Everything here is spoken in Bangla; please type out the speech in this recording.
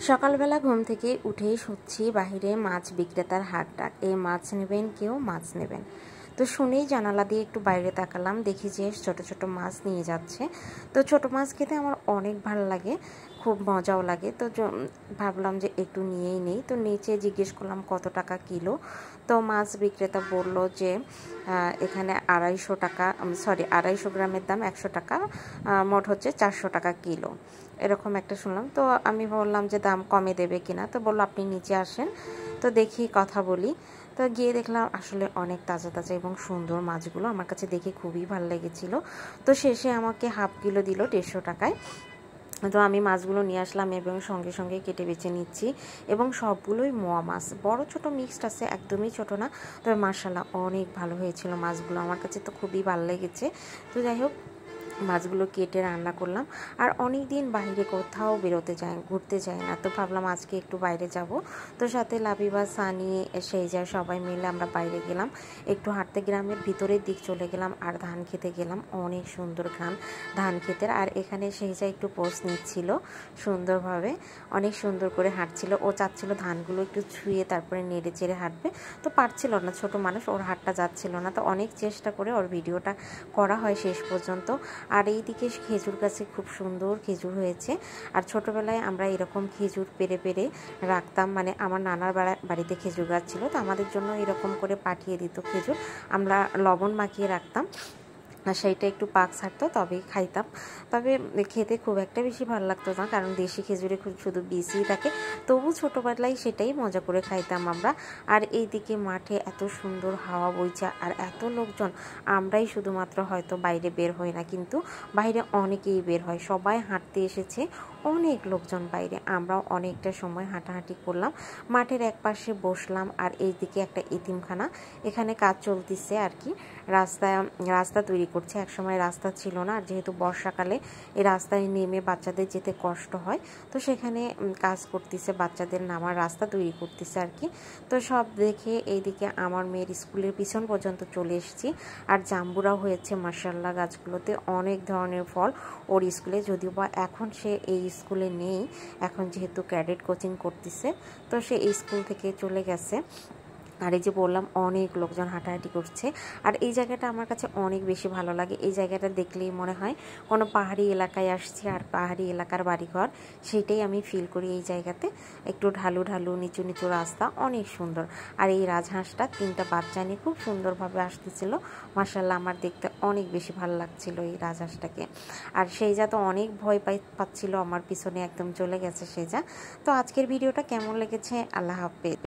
সকালবেলা ঘুম থেকে উঠেই শুনছি বাহিরে মাছ বিক্রেতার হাক ডাক, এই মাছ নেবেন, কেউ মাছ নেবেন। তো শুনেই জানালা দিয়ে একটু বাইরে তাকালাম, দেখি যে ছোট ছোট মাছ নিয়ে যাচ্ছে। তো ছোট মাছ খেতে আমার অনেক ভালো লাগে, খুব মজাও লাগে। তো ভাবলাম যে একটু নিয়েই নেই। তো নিচে জিজ্ঞেস করলাম কত টাকা কিলো। তো মাছ বিক্রেতা বলল যে এখানে 250 টাকা, 250 গ্রামের দাম 100 টাকা, মোট হচ্ছে 400 টাকা কিলো, এরকম একটা শুনলাম। তো আমি বললাম যে দাম কমে দেবে কিনা। তো বললো আপনি নিচে আসেন, তো দেখি কথা বলি। তো গিয়ে দেখলাম আসলে অনেক তাজা তাজা এবং সুন্দর মাছগুলো, আমার কাছে দেখে খুবই ভালো লেগেছিল। তো শেষে আমাকে হাফ কিলো দিল 150 টাকায়। তো আমি মাছগুলো নিয়ে আসলাম এবং সঙ্গে সঙ্গে কেটে বেছে নিচ্ছি, এবং সবগুলোই মোয়া মাছ, বড় ছোট মিক্সড আছে, একদমই ছোট না। তবে মাশাআল্লাহ অনেক ভালো হয়েছিল মাছগুলো, আমার কাছে তো খুবই ভালো লেগেছে। তো যাই হোক, মাছগুলো কেটে রান্না করলাম। আর অনেক দিন বাইরে কোথাও বেরোতে যায়, ঘুরতে যায় না, তো ভাবলাম আজকে একটু বাইরে যাব। তো সাথে লাবিবা, সানি, সেই যায়, সবাই মিলে আমরা বাইরে গেলাম, একটু হাঁটতে, গ্রামের ভিতরের দিক চলে গেলাম আর ধান খেতে গেলাম। অনেক সুন্দর ঘ্রাণ ধান খেতের। আর এখানে সেই যায় একটু পোস্ট নিচ্ছিল সুন্দরভাবে, অনেক সুন্দর করে হাঁটছিল। ও চাচ্ছিল ধানগুলো একটু ছুঁয়ে তারপরে নেড়ে চেড়ে হাঁটবে, তো পারছিল না, ছোট মানুষ, ওর হাতটা যাচ্ছিল না। তো অনেক চেষ্টা করে ওর ভিডিওটা করা হয় শেষ পর্যন্ত। আর এই দিকে খেজুর গাছে খুব সুন্দর খেজুর হয়েছে। আর ছোটোবেলায় আমরা এরকম খেজুর পেরে পেরে রাখতাম, মানে আমার নানার বাড়িতে খেজুর গাছ ছিল, তো আমাদের জন্য এরকম করে পাঠিয়ে দিত খেজুর, আমরা লবণ মাখিয়ে রাখতাম, আর সেইটা একটু পাক ছাড়তো তবেই খাইতাম। তবে খেতে খুব একটা বেশি ভালো লাগতো না, কারণ দেশি খেজুরে শুধু বীজই থাকে। তবু ছোটোবেলায় সেটাই মজা করে খাইতাম আমরা। আর এইদিকে মাঠে এত সুন্দর হাওয়া বইছে আর এত লোকজন, আমরাই শুধুমাত্র হয়তো বাইরে বের হই না, কিন্তু বাইরে অনেকেই বের হয়, সবাই হাঁটতে এসেছে, অনেক লোকজন বাইরে। আমরাও অনেকটা সময় হাঁটাহাঁটি করলাম, মাঠের এক পাশে বসলাম। আর এইদিকে একটা এতিমখানা, এখানে কাজ চলতেছে আর কি, রাস্তা তৈরি করছে। একসময় রাস্তা ছিল না, আর যেহেতু বর্ষাকালে এই রাস্তায় নেমে বাচ্চাদের যেতে কষ্ট হয়, তো সেখানে কাজ করতেছে, বাচ্চাদের নামার রাস্তা তৈরি করতেছে আর কি। তো সব দেখে এইদিকে আমার মেয়ের স্কুলের পিছন পর্যন্ত চলে এসেছি। আর জাম্বুরাও হয়েছে মাশাআল্লাহ, গাছগুলোতে অনেক ধরনের ফল ওর স্কুলে, যদিও বা এখন সে এই স্কুলে নেই, এখন যেহেতু ক্যাডেট কোচিং করতেছে, তো সে এই স্কুল থেকে চলে গেছে। আর এই যে বললাম অনেক লোকজন হাঁটাহাঁটি করছে। আর এই জায়গাটা আমার কাছে অনেক বেশি ভালো লাগে, এই জায়গাটা দেখলেই মনে হয় কোনো পাহাড়ি এলাকায় আসছি, আর পাহাড়ি এলাকার বাড়িঘর সেইটাই আমি ফিল করি এই জায়গাতে। একটু ঢালু ঢালু নিচু নিচু রাস্তা, অনেক সুন্দর। আর এই রাজহাঁসটা 3টা বাচ্চা নিয়ে খুব সুন্দরভাবে আসতেছিল, মাশাআল্লাহ আমার দেখতে অনেক বেশি ভালো লাগছিল এই রাজহাঁসটাকে। আর সেই যা তো অনেক ভয় পাচ্ছিল, আমার পিছনে একদম চলে গেছে সেই যা। তো আজকের ভিডিওটা কেমন লেগেছে, আল্লাহ হাফেজ।